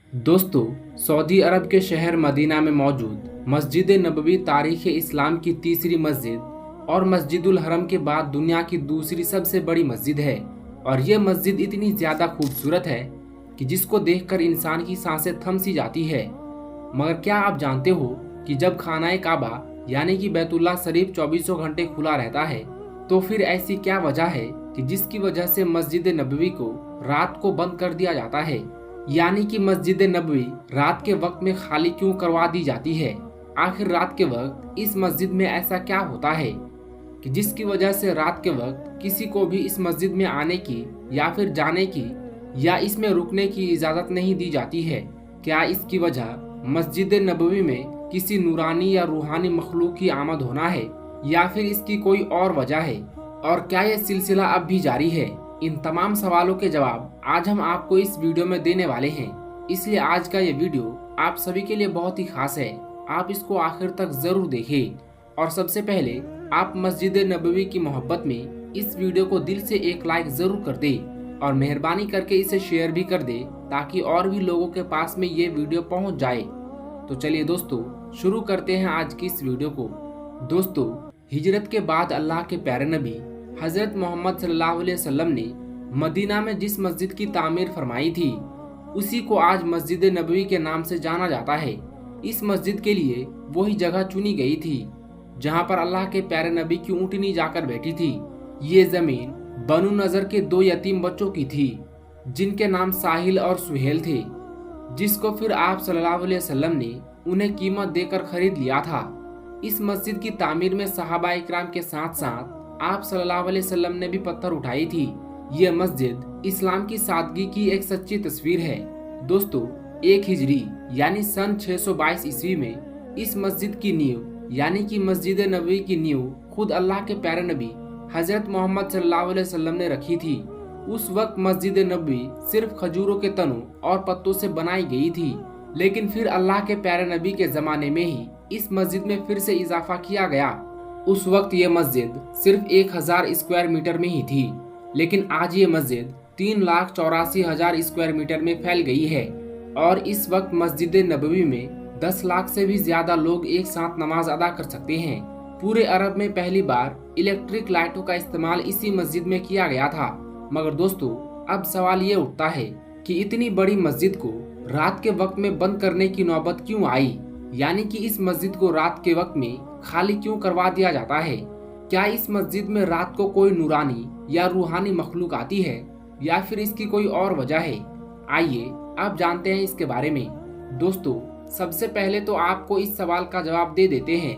दोस्तों, सऊदी अरब के शहर मदीना में मौजूद मस्जिद नबवी तारीख़ इस्लाम की तीसरी मस्जिद और मस्जिदुल हरम के बाद दुनिया की दूसरी सबसे बड़ी मस्जिद है। और ये मस्जिद इतनी ज़्यादा खूबसूरत है कि जिसको देखकर इंसान की सांसें थम सी जाती है। मगर क्या आप जानते हो कि जब खाना काबा यानी कि बैतुल्लाह शरीफ चौबीसों घंटे खुला रहता है, तो फिर ऐसी क्या वजह है कि जिसकी वजह से मस्जिद नबवी को रात को बंद कर दिया जाता है, यानी कि मस्जिद नबवी रात के वक्त में खाली क्यों करवा दी जाती है। आखिर रात के वक्त इस मस्जिद में ऐसा क्या होता है कि जिसकी वजह से रात के वक्त किसी को भी इस मस्जिद में आने की या फिर जाने की या इसमें रुकने की इजाज़त नहीं दी जाती है। क्या इसकी वजह मस्जिद नबवी में किसी नूरानी या रूहानी मखलूक की आमद होना है या फिर इसकी कोई और वजह है, और क्या यह सिलसिला अब भी जारी है? इन तमाम सवालों के जवाब आज हम आपको इस वीडियो में देने वाले हैं। इसलिए आज का ये वीडियो आप सभी के लिए बहुत ही खास है। आप इसको आखिर तक जरूर देखें। और सबसे पहले आप मस्जिद नबवी की मोहब्बत में इस वीडियो को दिल से एक लाइक जरूर कर दे और मेहरबानी करके इसे शेयर भी कर दे ताकि और भी लोगों के पास में ये वीडियो पहुंच जाए। तो चलिए दोस्तों, शुरू करते हैं आज की इस वीडियो को। दोस्तों, हिजरत के बाद अल्लाह के प्यारे नबी हजरत मोहम्मद सल्लल्लाहु अलैहि वसल्लम ने मदीना में जिस मस्जिद की तामीर फरमाई थी, उसी को आज मस्जिद नबवी के नाम से जाना जाता है। इस मस्जिद के लिए वही जगह चुनी गई थी जहां पर अल्लाह के प्यारे नबी की ऊँटनी जाकर बैठी थी। ये जमीन बनु नजर के दो यतीम बच्चों की थी जिनके नाम साहिल और सुहेल थे, जिसको फिर आप सल्लल्लाहु अलैहि वसल्लम ने उन्हें कीमत देकर खरीद लिया था। इस मस्जिद की तामीर में सहाबा इकराम के साथ साथ आप सल्लल्लाहु अलैहि वसल्लम ने भी पत्थर उठाई थी। ये मस्जिद इस्लाम की सादगी की एक सच्ची तस्वीर है। दोस्तों, 1 हिजरी यानी सन 622 ईस्वी में इस मस्जिद की नींव यानी कि मस्जिद नबवी की नींव खुद अल्लाह के प्यारे नबी हजरत मोहम्मद सल्लल्लाहु अलैहि वसल्लम ने रखी थी। उस वक्त मस्जिद नबवी सिर्फ खजूरों के तनों और पत्तों से बनाई गई थी, लेकिन फिर अल्लाह के प्यारे नबी के जमाने में ही इस मस्जिद में फिर से इजाफा किया गया। उस वक्त ये मस्जिद सिर्फ 1000 स्क्वायर मीटर में ही थी, लेकिन आज ये मस्जिद 3,84,000 स्क्वायर मीटर में फैल गई है। और इस वक्त मस्जिद नबवी में 10 लाख से भी ज्यादा लोग एक साथ नमाज अदा कर सकते हैं। पूरे अरब में पहली बार इलेक्ट्रिक लाइटों का इस्तेमाल इसी मस्जिद में किया गया था। मगर दोस्तों, अब सवाल ये उठता है कि इतनी बड़ी मस्जिद को रात के वक्त में बंद करने की नौबत क्यों आई, यानी कि इस मस्जिद को रात के वक्त में खाली क्यों करवा दिया जाता है। क्या इस मस्जिद में रात को कोई नूरानी या रूहानी मखलूक आती है या फिर इसकी कोई और वजह है? आइए अब जानते हैं इसके बारे में। दोस्तों, सबसे पहले तो आपको इस सवाल का जवाब दे देते हैं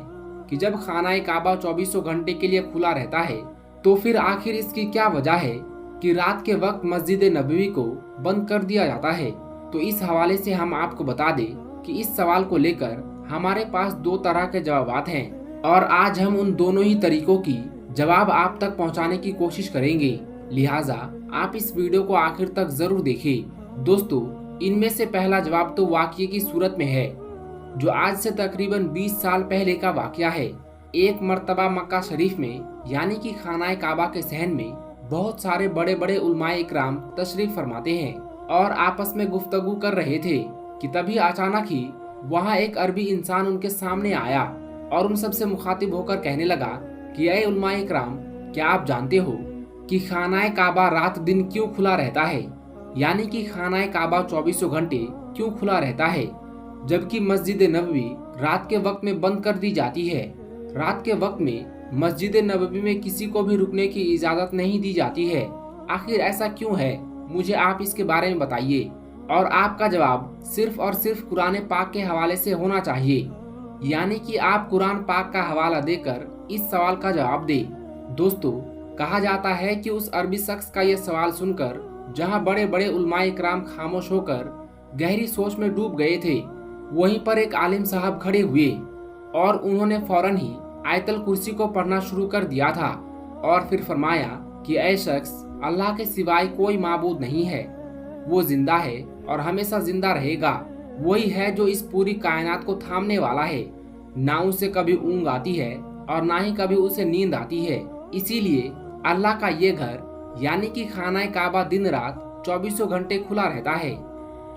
कि जब खाना काबा 24 घंटे के लिए खुला रहता है, तो फिर आखिर इसकी क्या वजह है कि रात के वक्त मस्जिद नबवी को बंद कर दिया जाता है। तो इस हवाले से हम आपको बता दें कि इस सवाल को लेकर हमारे पास 2 तरह के जवाब हैं और आज हम उन दोनों ही तरीकों की जवाब आप तक पहुंचाने की कोशिश करेंगे। लिहाजा आप इस वीडियो को आखिर तक जरूर देखें। दोस्तों, इनमें से पहला जवाब तो वाकये की सूरत में है, जो आज से तकरीबन 20 साल पहले का वाकया है। एक मर्तबा मक्का शरीफ में यानी कि खाना काबा के सहन में बहुत सारे बड़े बड़े उलमाए इकराम तशरीफ फरमाते हैं और आपस में गुफ्तगू कर रहे थे कि तभी अचानक ही वहाँ एक अरबी इंसान उनके सामने आया और उन सबसे मुखातिब होकर कहने लगा कि ऐ उलमाए इकराम, क्या आप जानते हो कि खाना काबा रात दिन क्यों खुला रहता है, यानी कि खाना काबा 24 घंटे क्यों खुला रहता है, जबकि मस्जिद नबवी रात के वक्त में बंद कर दी जाती है। रात के वक्त में मस्जिद नबवी में किसी को भी रुकने की इजाजत नहीं दी जाती है। आखिर ऐसा क्यों है, मुझे आप इसके बारे में बताइए। और आपका जवाब सिर्फ और सिर्फ कुरान पाक के हवाले से होना चाहिए, यानी कि आप कुरान पाक का हवाला देकर इस सवाल का जवाब दें। दोस्तों, कहा जाता है कि उस अरबी शख्स का यह सवाल सुनकर जहां बड़े बड़े उलमाए इकराम खामोश होकर गहरी सोच में डूब गए थे, वहीं पर एक आलिम साहब खड़े हुए और उन्होंने फौरन ही आयतल कुर्सी को पढ़ना शुरू कर दिया था और फिर फरमाया कि ऐ शख्स, अल्लाह के सिवाय कोई माबूद नहीं है, वो जिंदा है और हमेशा जिंदा रहेगा। वही है जो इस पूरी कायनात को थामने वाला है। ना उसे कभी ऊँग आती है और ना ही कभी उसे नींद आती है। इसीलिए अल्लाह का ये घर यानी कि खाना काबा दिन रात 24 घंटे खुला रहता है।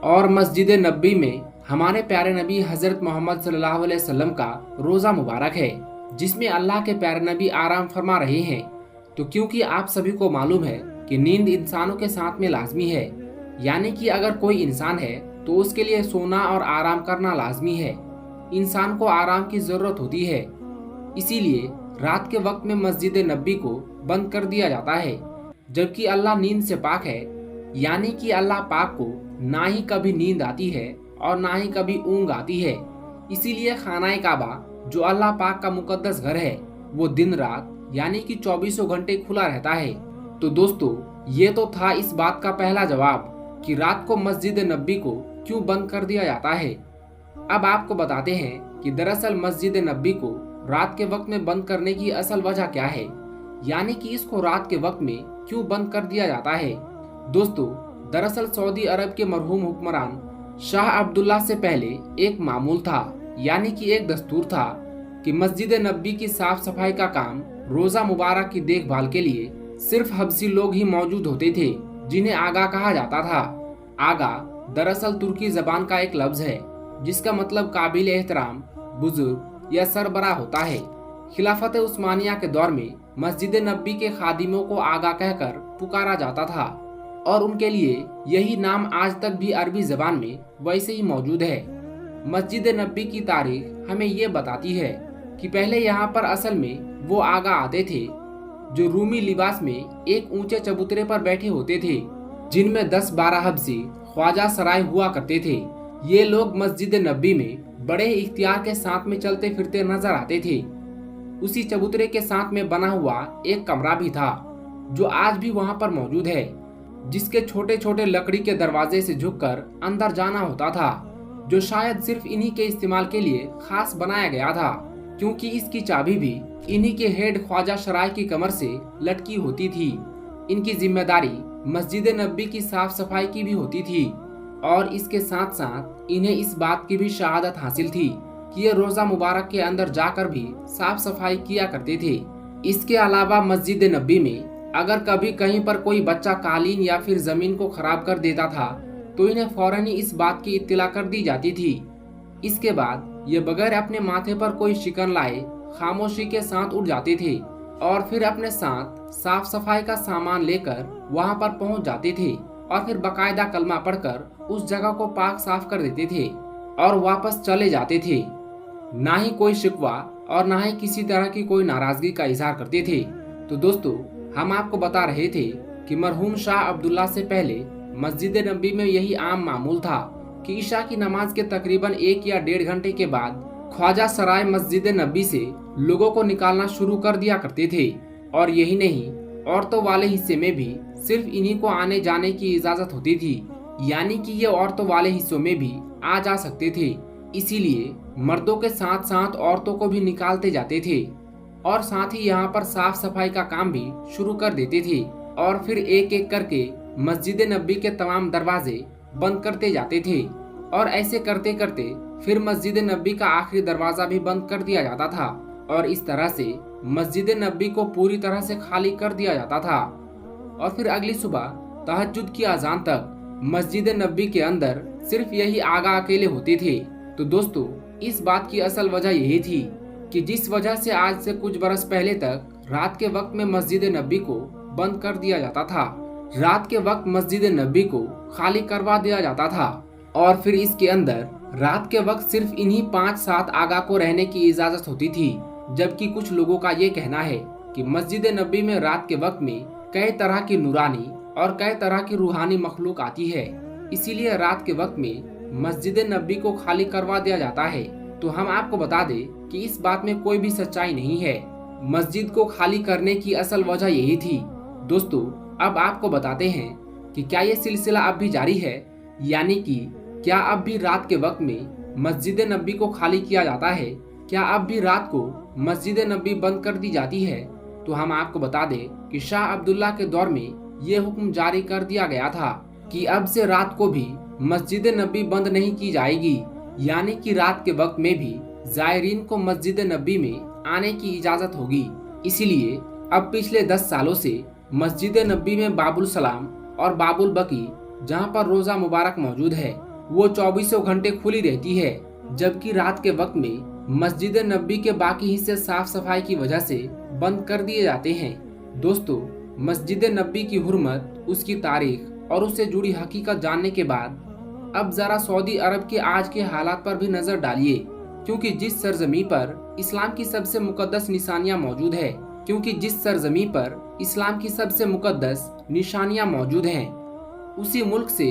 और मस्जिद नबी में हमारे प्यारे नबी हजरत मोहम्मद सल्लल्लाहु अलैहि वसल्लम का रोज़ा मुबारक है, जिसमें अल्लाह के प्यारे नबी आराम फरमा रहे हैं। तो क्योंकि आप सभी को मालूम है कि नींद इंसानों के साथ में लाजमी है, यानी कि अगर कोई इंसान है तो उसके लिए सोना और आराम करना लाजमी है। इंसान को आराम की ज़रूरत होती है, इसीलिए रात के वक्त में मस्जिद नबी को बंद कर दिया जाता है। जबकि अल्लाह नींद से पाक है, यानी कि अल्लाह पाक को ना ही कभी नींद आती है और ना ही कभी ऊँग आती है। इसीलिए खाना काबा जो अल्लाह पाक का मुकद्दस घर है, वो दिन रात यानी कि 24 घंटे खुला रहता है। तो दोस्तों, ये तो था इस बात का पहला जवाब कि रात को मस्जिद नबी को क्यों बंद कर दिया जाता है। अब आपको बताते हैं कि दरअसल मस्जिद नबी को रात के वक्त में बंद करने की असल वजह क्या है, यानी कि इसको रात के वक्त में क्यों बंद कर दिया जाता है। दोस्तों, दरअसल सऊदी अरब के मरहूम हुक्मरान शाह अब्दुल्ला से पहले एक मामूल था, यानी कि एक दस्तूर था कि मस्जिद नबी की साफ सफाई का काम रोज़ा मुबारक की देखभाल के लिए सिर्फ हबसी लोग ही मौजूद होते थे, जिन्हें आगा कहा जाता था। आगा दरअसल तुर्की जबान का एक लफ्ज है जिसका मतलब काबिल एहतराम, बुजुर्ग या सरबराह होता है। खिलाफत उस्मानिया के दौर में मस्जिद नबी के खादिमों को आगा कहकर पुकारा जाता था और उनके लिए यही नाम आज तक भी अरबी जबान में वैसे ही मौजूद है। मस्जिद नबी की तारीख हमें ये बताती है कि पहले यहाँ पर असल में वो आगा आते थे जो रूमी लिबास में एक ऊंचे चबूतरे पर बैठे होते थे, जिनमें 10-12 हब्सी ख्वाजा सराय हुआ करते थे। ये लोग मस्जिद नबी में बड़े इख्तियार के साथ में चलते फिरते नजर आते थे। उसी चबूतरे के साथ में बना हुआ एक कमरा भी था जो आज भी वहाँ पर मौजूद है, जिसके छोटे छोटे लकड़ी के दरवाजे से झुककर अंदर जाना होता था, जो शायद सिर्फ इन्हीं के इस्तेमाल के लिए खास बनाया गया था, क्योंकि इसकी चाबी भी इन्हीं के हेड ख्वाजा सराय की कमर से लटकी होती थी। इनकी जिम्मेदारी मस्जिद नबी की साफ सफाई की भी होती थी और इसके साथ साथ इन्हें इस बात की भी शहादत हासिल थी कि ये रोज़ा मुबारक के अंदर जाकर भी साफ सफाई किया करते थे। इसके अलावा मस्जिद नबी में अगर कभी कहीं पर कोई बच्चा कालीन या फिर जमीन को खराब कर देता था तो इन्हें फौरन ही इस बात की इत्तला कर दी जाती थी। इसके बाद ये बगैर अपने माथे पर कोई शिकन लाए खामोशी के साथ उठ जाते थे और फिर अपने साथ साफ सफाई का सामान लेकर वहां पर पहुंच जाते थे और फिर बकायदा कलमा पढ़कर उस जगह को पाक साफ कर देते थे और वापस चले जाते थे। ना ही कोई शिकवा और ना ही किसी तरह की कोई नाराजगी का इजहार करते थे। तो दोस्तों, हम आपको बता रहे थे कि मरहूम शाह अब्दुल्ला से पहले मस्जिद नबी में यही आम मामूल था कि इशा की नमाज के तकरीबन 1 या 1.5 घंटे के बाद ख्वाजा सराय मस्जिद नबी से लोगों को निकालना शुरू कर दिया करते थे। और यही नहीं, औरतों वाले हिस्से में भी सिर्फ इन्हीं को आने जाने की इजाजत होती थी, यानी कि ये औरतों वाले हिस्सों में भी आ जा सकते थे। इसीलिए मर्दों के साथ साथ औरतों को भी निकालते जाते थे और साथ ही यहाँ पर साफ सफाई का काम भी शुरू कर देते थे और फिर एक एक करके मस्जिद नबी के तमाम दरवाजे बंद करते जाते थे और ऐसे करते करते फिर मस्जिद नबी का आखिरी दरवाजा भी बंद कर दिया जाता था और इस तरह से मस्जिद नबी को पूरी तरह से खाली कर दिया जाता था। और फिर अगली सुबह तहज्जुद की अजान तक मस्जिद नबी के अंदर सिर्फ यही आगा अकेले होते थे। तो दोस्तों, इस बात की असल वजह यही थी कि जिस वजह से आज से कुछ बरस पहले तक रात के वक्त में मस्जिद नबी को बंद कर दिया जाता था। रात के वक्त मस्जिद नबी को खाली करवा दिया जाता था और फिर इसके अंदर रात के वक्त सिर्फ इन्हीं 5-7 आगा को रहने की इजाजत होती थी। जबकि कुछ लोगों का ये कहना है कि मस्जिद नबी में रात के वक्त में कई तरह की नूरानी और कई तरह की रूहानी मखलूक आती है, इसीलिए रात के वक्त में मस्जिद नबी को खाली करवा दिया जाता है। तो हम आपको बता दें कि इस बात में कोई भी सच्चाई नहीं है। मस्जिद को खाली करने की असल वजह यही थी। दोस्तों, अब आपको बताते हैं कि क्या ये सिलसिला अब भी जारी है, यानी कि क्या अब भी रात के वक्त में मस्जिद नबी को खाली किया जाता है, क्या अब भी रात को मस्जिद नबी बंद कर दी जाती है। तो हम आपको बता दें कि शाह अब्दुल्ला के दौर में ये हुक्म जारी कर दिया गया था कि अब से रात को भी मस्जिद नबी बंद नहीं की जाएगी, यानी कि रात के वक्त में भी जायरीन को मस्जिद नबी में आने की इजाजत होगी। इसीलिए अब पिछले 10 सालों से मस्जिद नबी में बाबुल सलाम और बाबुल बकी, जहां पर रोज़ा मुबारक मौजूद है, वो 24 घंटे खुली रहती है, जबकि रात के वक्त में मस्जिद नबवी के बाकी हिस्से साफ सफाई की वजह से बंद कर दिए जाते हैं। दोस्तों, मस्जिद नबवी की हुर्मत, उसकी तारीख और उससे जुड़ी हकीकत जानने के बाद अब जरा सऊदी अरब के आज के हालात पर भी नजर डालिए, क्योंकि जिस सरजमी पर इस्लाम की सबसे मुकद्दस निशानियां मौजूद हैं, उसी मुल्क से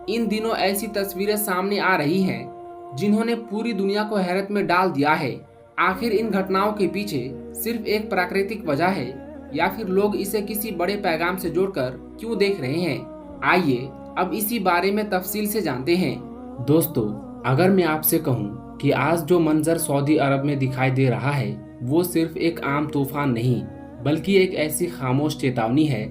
इन दिनों ऐसी तस्वीरें सामने आ रही हैं जिन्होंने पूरी दुनिया को हैरत में डाल दिया है। आखिर इन घटनाओं के पीछे सिर्फ एक प्राकृतिक वजह है या फिर लोग इसे किसी बड़े पैगाम से जोड़कर क्यों देख रहे हैं? आइए अब इसी बारे में तफसील से जानते हैं। दोस्तों, अगर मैं आपसे कहूं कि आज जो मंजर सऊदी अरब में दिखाई दे रहा है वो सिर्फ एक आम तूफान नहीं, बल्कि एक ऐसी खामोश चेतावनी है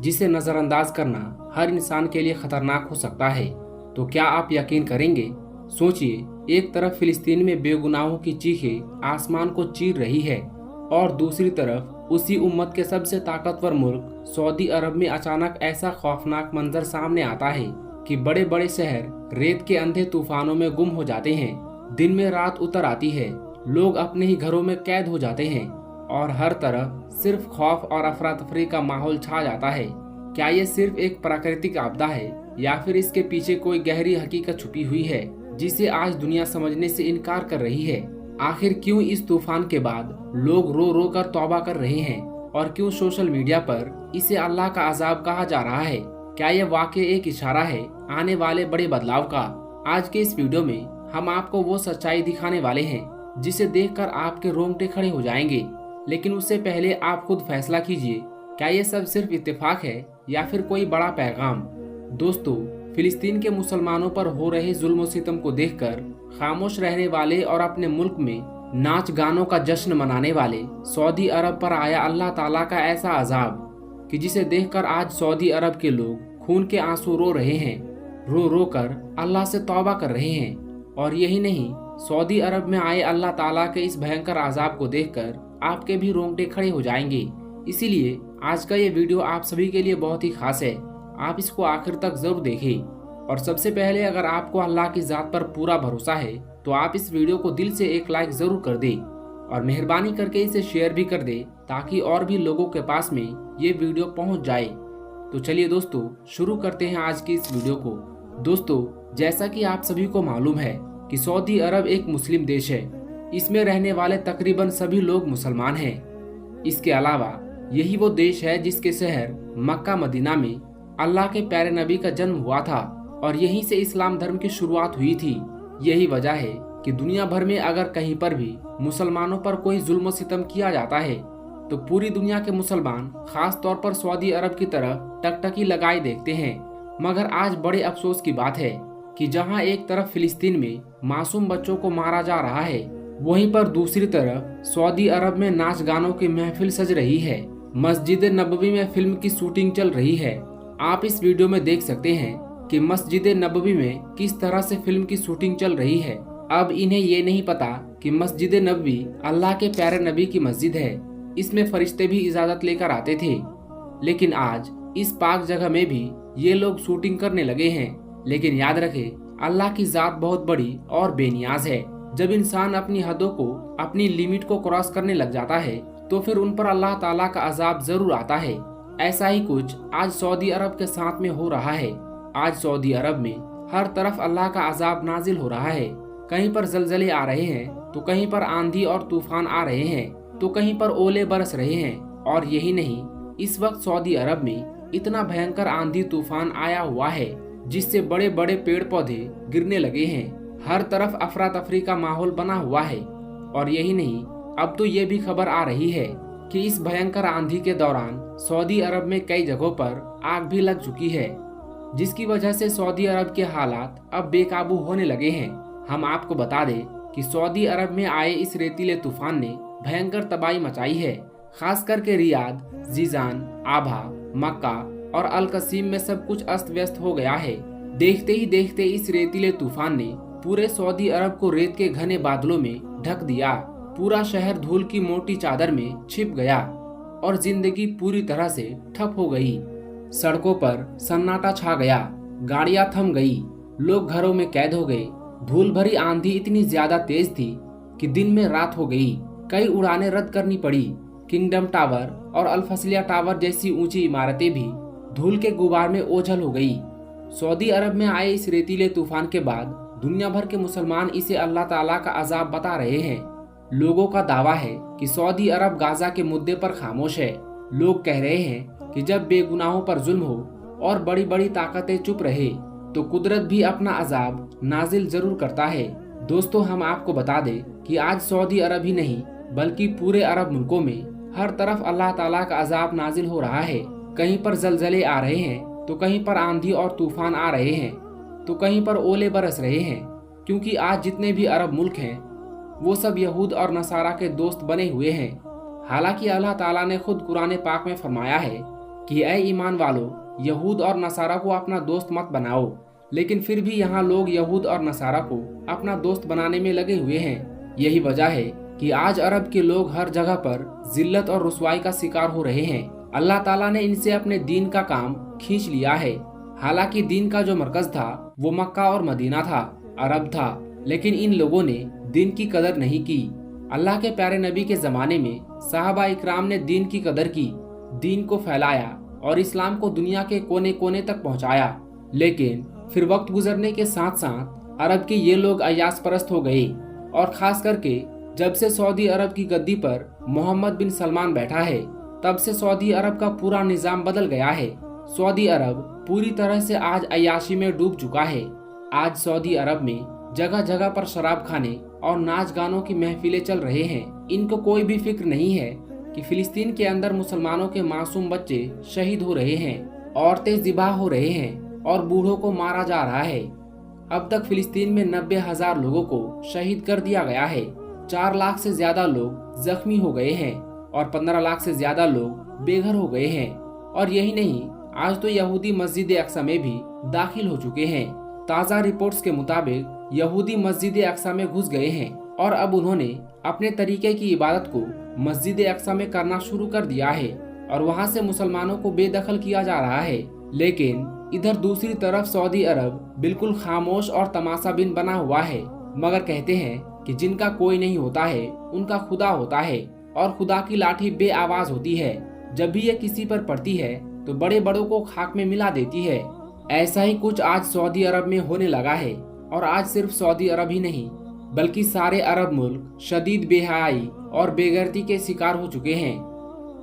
जिसे नजरअंदाज करना हर इंसान के लिए खतरनाक हो सकता है, तो क्या आप यकीन करेंगे? सोचिए, एक तरफ फिलिस्तीन में बेगुनाहों की चीखें आसमान को चीर रही है और दूसरी तरफ उसी उम्मत के सबसे ताकतवर मुल्क सऊदी अरब में अचानक ऐसा खौफनाक मंजर सामने आता है कि बड़े बड़े शहर रेत के अंधे तूफानों में गुम हो जाते हैं। दिन में रात उतर आती है, लोग अपने ही घरों में कैद हो जाते हैं और हर तरफ सिर्फ खौफ और अफरा तफरी का माहौल छा जाता है। क्या ये सिर्फ एक प्राकृतिक आपदा है या फिर इसके पीछे कोई गहरी हकीकत छुपी हुई है जिसे आज दुनिया समझने से इनकार कर रही है? आखिर क्यों इस तूफान के बाद लोग रो रो कर तौबा कर रहे हैं और क्यों सोशल मीडिया पर इसे अल्लाह का अजाब कहा जा रहा है? क्या यह वाकई एक इशारा है आने वाले बड़े बदलाव का? आज के इस वीडियो में हम आपको वो सच्चाई दिखाने वाले हैं जिसे देखकर आपके रोंगटे खड़े हो जाएंगे। लेकिन उससे पहले आप खुद फैसला कीजिए, क्या ये सब सिर्फ इत्तेफाक है या फिर कोई बड़ा पैगाम? दोस्तों, फिलिस्तीन के मुसलमानों पर हो रहे जुल्म सितम को देखकर खामोश रहने वाले और अपने मुल्क में नाच गानों का जश्न मनाने वाले सऊदी अरब पर आया अल्लाह ताला का ऐसा अजाब कि जिसे देखकर आज सऊदी अरब के लोग खून के आंसू रो रहे हैं, रो रो कर अल्लाह से तौबा कर रहे हैं। और यही नहीं, सऊदी अरब में आए अल्लाह ताला के इस भयंकर अजाब को देखकर आपके भी रोंगटे खड़े हो जाएंगे। इसीलिए आज का ये वीडियो आप सभी के लिए बहुत ही खास है, आप इसको आखिर तक जरूर देखें। और सबसे पहले, अगर आपको अल्लाह की जात पर पूरा भरोसा है तो आप इस वीडियो को दिल से एक लाइक जरूर कर दें और मेहरबानी करके इसे शेयर भी कर दें ताकि और भी लोगों के पास में ये वीडियो पहुंच जाए। तो चलिए दोस्तों, शुरू करते हैं आज की इस वीडियो को। दोस्तों, जैसा कि आप सभी को मालूम है कि सऊदी अरब एक मुस्लिम देश है। इसमें रहने वाले तकरीबन सभी लोग मुसलमान हैं। इसके अलावा यही वो देश है जिसके शहर मक्का मदीना में अल्लाह के प्यारे नबी का जन्म हुआ था और यहीं से इस्लाम धर्म की शुरुआत हुई थी। यही वजह है कि दुनिया भर में अगर कहीं पर भी मुसलमानों पर कोई जुल्म सितम किया जाता है तो पूरी दुनिया के मुसलमान खास तौर पर सऊदी अरब की तरफ टकटकी लगाए देखते हैं। मगर आज बड़े अफसोस की बात है कि जहां एक तरफ फिलिस्तीन में मासूम बच्चों को मारा जा रहा है, वहीं पर दूसरी तरफ सऊदी अरब में नाच गानों की महफिल सज रही है। मस्जिद नबवी में फिल्म की शूटिंग चल रही है। आप इस वीडियो में देख सकते हैं कि मस्जिद नबवी में किस तरह से फिल्म की शूटिंग चल रही है। अब इन्हें ये नहीं पता कि मस्जिद नबवी अल्लाह के प्यारे नबी की मस्जिद है, इसमें फरिश्ते भी इजाजत लेकर आते थे। लेकिन आज इस पाक जगह में भी ये लोग शूटिंग करने लगे हैं। लेकिन याद रखें, अल्लाह की जात बहुत बड़ी और बेनियाज है। जब इंसान अपनी हदों को, अपनी लिमिट को क्रॉस करने लग जाता है तो फिर उन पर अल्लाह ताला का अजाब जरूर आता है। ऐसा ही कुछ आज सऊदी अरब के साथ में हो रहा है। आज सऊदी अरब में हर तरफ अल्लाह का अजाब नाजिल हो रहा है। कहीं पर जलजले आ रहे हैं तो कहीं पर आंधी और तूफान आ रहे हैं तो कहीं पर ओले बरस रहे हैं। और यही नहीं, इस वक्त सऊदी अरब में इतना भयंकर आंधी तूफान आया हुआ है जिससे बड़े बड़े पेड़ पौधे गिरने लगे हैं। हर तरफ अफरा तफरी का माहौल बना हुआ है। और यही नहीं, अब तो ये भी खबर आ रही है कि इस भयंकर आंधी के दौरान सऊदी अरब में कई जगहों पर आग भी लग चुकी है, जिसकी वजह से सऊदी अरब के हालात अब बेकाबू होने लगे हैं। हम आपको बता दें कि सऊदी अरब में आए इस रेतीले तूफान ने भयंकर तबाही मचाई है। खास करके रियाद, जीजान, आभा, मक्का और अल कसीम में सब कुछ अस्त व्यस्त हो गया है। देखते ही देखते इस रेतीले तूफान ने पूरे सऊदी अरब को रेत के घने बादलों में ढक दिया। पूरा शहर धूल की मोटी चादर में छिप गया और जिंदगी पूरी तरह से ठप हो गई। सड़कों पर सन्नाटा छा गया, गाड़ियां थम गई लोग घरों में कैद हो गए। धूल भरी आंधी इतनी ज्यादा तेज थी कि दिन में रात हो गई। कई उड़ानें रद्द करनी पड़ी। किंगडम टावर और अल-फसलिया टावर जैसी ऊंची इमारतें भी धूल के गुबार में ओझल हो गई। सऊदी अरब में आए इस रेतीले तूफान के बाद दुनिया भर के मुसलमान इसे अल्लाह ताला का अजाब बता रहे हैं। लोगों का दावा है कि सऊदी अरब गाजा के मुद्दे पर खामोश है। लोग कह रहे हैं कि जब बेगुनाहों पर जुल्म हो और बड़ी बड़ी ताकतें चुप रहे तो कुदरत भी अपना अजाब नाजिल जरूर करता है। दोस्तों, हम आपको बता दें कि आज सऊदी अरब ही नहीं बल्कि पूरे अरब मुल्कों में हर तरफ अल्लाह ताला का अजाब नाजिल हो रहा है। कहीं पर जलजले आ रहे हैं तो कहीं पर आंधी और तूफान आ रहे हैं तो कहीं पर ओले बरस रहे हैं, क्योंकि आज जितने भी अरब मुल्क हैं वो सब यहूद और नसारा के दोस्त बने हुए हैं। हालांकि अल्लाह ताला ने खुद कुरान पाक में फरमाया है कि ऐ ईमान वालों, यहूद और नसारा को अपना दोस्त मत बनाओ, लेकिन फिर भी यहाँ लोग यहूद और नसारा को अपना दोस्त बनाने में लगे हुए हैं। यही वजह है कि आज अरब के लोग हर जगह पर जिल्लत और रुसवाई का शिकार हो रहे हैं। अल्लाह ताला ने इनसे अपने दीन का काम खींच लिया है। हालांकि दीन का जो मरकज था वो मक्का और मदीना था, अरब था, लेकिन इन लोगों ने दीन की कदर नहीं की। अल्लाह के प्यारे नबी के जमाने में साहबा इकराम ने दीन की कदर की, दीन को फैलाया और इस्लाम को दुनिया के कोने कोने तक पहुंचाया। लेकिन फिर वक्त गुजरने के साथ साथ अरब के ये लोग अयास परस्त हो गए और खास करके जब से सऊदी अरब की गद्दी पर मोहम्मद बिन सलमान बैठा है तब से सऊदी अरब का पूरा निजाम बदल गया है। सऊदी अरब पूरी तरह से आज अय्याशी में डूब चुका है। आज सऊदी अरब में जगह जगह पर शराब खाने और नाच गानों की महफिलें चल रहे हैं। इनको कोई भी फिक्र नहीं है कि फिलिस्तीन के अंदर मुसलमानों के मासूम बच्चे शहीद हो रहे हैं, औरतें ज़िबा हो रहे हैं और बूढ़ों को मारा जा रहा है। अब तक फिलिस्तीन में 90,000 लोगों को शहीद कर दिया गया है। 4 लाख से ज्यादा लोग जख्मी हो गए हैं और 15 लाख से ज्यादा लोग बेघर हो गए हैं। और यही नहीं, आज तो यहूदी मस्जिद अक्सा में भी दाखिल हो चुके हैं। ताज़ा रिपोर्ट्स के मुताबिक यहूदी मस्जिद अक्सा में घुस गए हैं और अब उन्होंने अपने तरीके की इबादत को मस्जिद अक्सा में करना शुरू कर दिया है और वहां से मुसलमानों को बेदखल किया जा रहा है। लेकिन इधर दूसरी तरफ सऊदी अरब बिल्कुल खामोश और तमाशाबीन बना हुआ है, मगर कहते हैं कि जिनका कोई नहीं होता है उनका खुदा होता है और खुदा की लाठी बेआवाज होती है। जब भी ये किसी पर पड़ती है तो बड़े बड़ों को खाक में मिला देती है। ऐसा ही कुछ आज सऊदी अरब में होने लगा है और आज सिर्फ सऊदी अरब ही नहीं बल्कि सारे अरब मुल्क शदीद बेहयाई और बेगैरती के शिकार हो चुके हैं।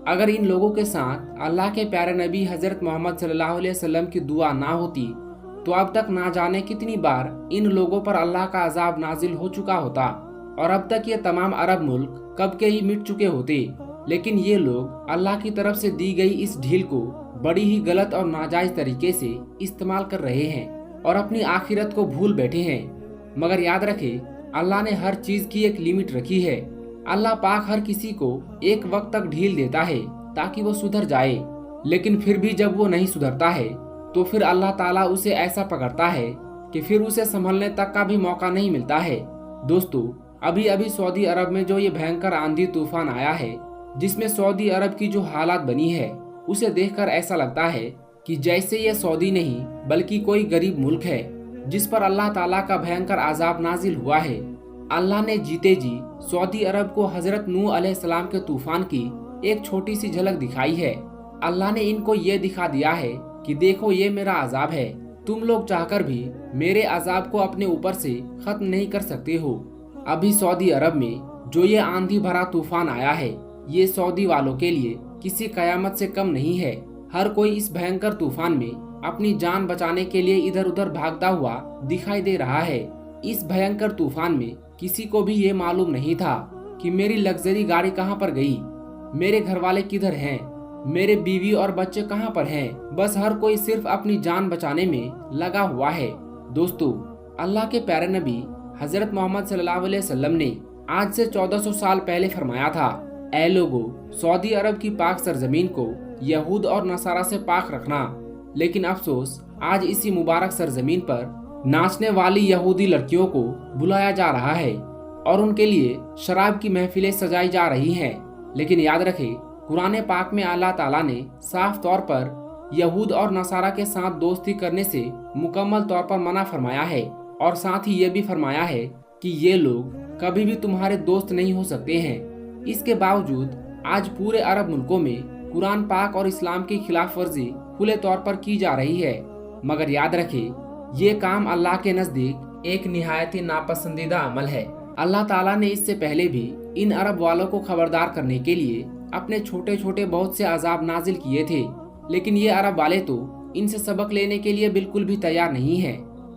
अगर इन लोगों के साथ अल्लाह के प्यारे नबी हजरत मोहम्मद सल्लल्लाहु अलैहि वसल्लम की दुआ ना होती तो अब तक ना जाने कितनी बार इन लोगों पर अल्लाह का अजाब नाजिल हो चुका होता और अब तक ये तमाम अरब मुल्क कब के ही मिट चुके होते। लेकिन ये लोग अल्लाह की तरफ से दी गई इस ढील को बड़ी ही गलत और नाजायज तरीके से इस्तेमाल कर रहे हैं और अपनी आखिरत को भूल बैठे हैं। मगर याद रखें, अल्लाह ने हर चीज की एक लिमिट रखी है। अल्लाह पाक हर किसी को एक वक्त तक ढील देता है ताकि वो सुधर जाए, लेकिन फिर भी जब वो नहीं सुधरता है तो फिर अल्लाह ताला उसे ऐसा पकड़ता है कि फिर उसे संभलने तक का भी मौका नहीं मिलता है। दोस्तों, अभी अभी सऊदी अरब में जो ये भयंकर आंधी तूफान आया है, जिसमें सऊदी अरब की जो हालात बनी है, उसे देखकर ऐसा लगता है कि जैसे ये सऊदी नहीं बल्कि कोई गरीब मुल्क है जिस पर अल्लाह ताला का भयंकर अजाब नाजिल हुआ है। अल्लाह ने जीते जी सऊदी अरब को हजरत नूह अलैहिस्सलाम के तूफान की एक छोटी सी झलक दिखाई है। अल्लाह ने इनको ये दिखा दिया है कि देखो ये मेरा अजाब है, तुम लोग चाहकर भी मेरे अजाब को अपने ऊपर से खत्म नहीं कर सकते हो। अभी सऊदी अरब में जो ये आंधी भरा तूफान आया है, ये सऊदी वालों के लिए किसी कयामत से कम नहीं है। हर कोई इस भयंकर तूफान में अपनी जान बचाने के लिए इधर उधर भागता हुआ दिखाई दे रहा है। इस भयंकर तूफान में किसी को भी ये मालूम नहीं था कि मेरी लग्जरी गाड़ी कहाँ पर गई, मेरे घर वाले किधर हैं, मेरे बीवी और बच्चे कहाँ पर हैं। बस हर कोई सिर्फ अपनी जान बचाने में लगा हुआ है। दोस्तों, अल्लाह के प्यारे नबी हजरत मोहम्मद सल्लल्लाहु अलैहि वसल्लम ने आज से 1400 साल पहले फरमाया था, ऐ लोगो, सऊदी अरब की पाक सरजमीन को यहूद और नसारा से पाक रखना। लेकिन अफसोस, आज इसी मुबारक सरजमीन पर नाचने वाली यहूदी लड़कियों को बुलाया जा रहा है और उनके लिए शराब की महफिलें सजाई जा रही हैं। लेकिन याद रखें, कुरान पाक में अल्लाह ताला ने साफ तौर पर यहूद और नसारा के साथ दोस्ती करने से मुकम्मल तौर पर मना फरमाया है और साथ ही ये भी फरमाया है कि ये लोग कभी भी तुम्हारे दोस्त नहीं हो सकते हैं। इसके बावजूद आज पूरे अरब मुल्कों में कुरान पाक और इस्लाम की खिलाफ वर्जी खुले तौर पर की जा रही है। मगर याद रखें, ये काम अल्लाह के नज़दीक एक निहायत ही नापसंदीदा अमल है। अल्लाह ताला ने इससे पहले भी इन अरब वालों को खबरदार करने के लिए अपने छोटे छोटे बहुत से अजाब नाजिल किए थे, लेकिन ये अरब वाले तो इनसे सबक लेने के लिए बिल्कुल भी तैयार नहीं है।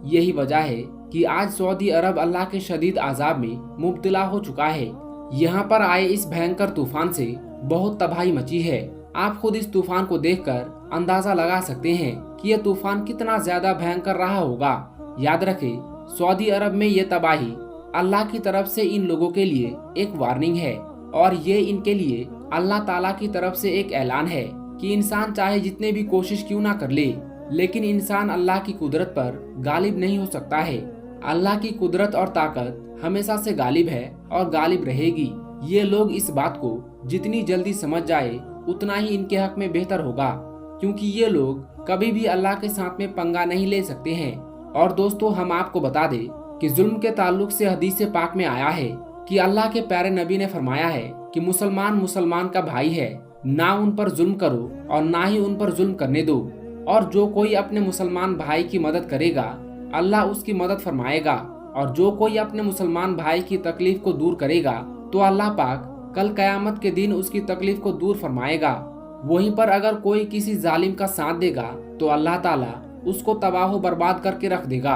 यही वजह है कि आज सऊदी अरब अल्लाह के शदीद अजाब में मुब्तला हो चुका है। यहाँ पर आए इस भयंकर तूफान से बहुत तबाही मची है। आप खुद इस तूफान को देखकर अंदाजा लगा सकते हैं कि यह तूफान कितना ज्यादा भयंकर रहा होगा। याद रखें, सऊदी अरब में ये तबाही अल्लाह की तरफ से इन लोगों के लिए एक वार्निंग है और ये इनके लिए अल्लाह ताला की तरफ से एक ऐलान है कि इंसान चाहे जितने भी कोशिश क्यों ना कर ले, लेकिन इंसान अल्लाह की कुदरत पर गालिब नहीं हो सकता है। अल्लाह की कुदरत और ताकत हमेशा से गालिब है और गालिब रहेगी। ये लोग इस बात को जितनी जल्दी समझ जाए उतना ही इनके हक में बेहतर होगा, क्योंकि ये लोग कभी भी अल्लाह के साथ में पंगा नहीं ले सकते हैं। और दोस्तों, हम आपको बता दें कि जुल्म के ताल्लुक से हदीस पाक में आया है कि अल्लाह के प्यारे नबी ने फरमाया है कि मुसलमान मुसलमान का भाई है, ना उन पर जुल्म करो और ना ही उन पर जुल्म करने दो। और जो कोई अपने मुसलमान भाई की मदद करेगा, अल्लाह उसकी मदद फरमाएगा, और जो कोई अपने मुसलमान भाई की तकलीफ को दूर करेगा तो अल्लाह पाक कल कयामत के दिन उसकी तकलीफ को दूर फरमाएगा। वहीं पर अगर कोई किसी जालिम का साथ देगा तो अल्लाह ताला उसको तबाह बर्बाद करके रख देगा।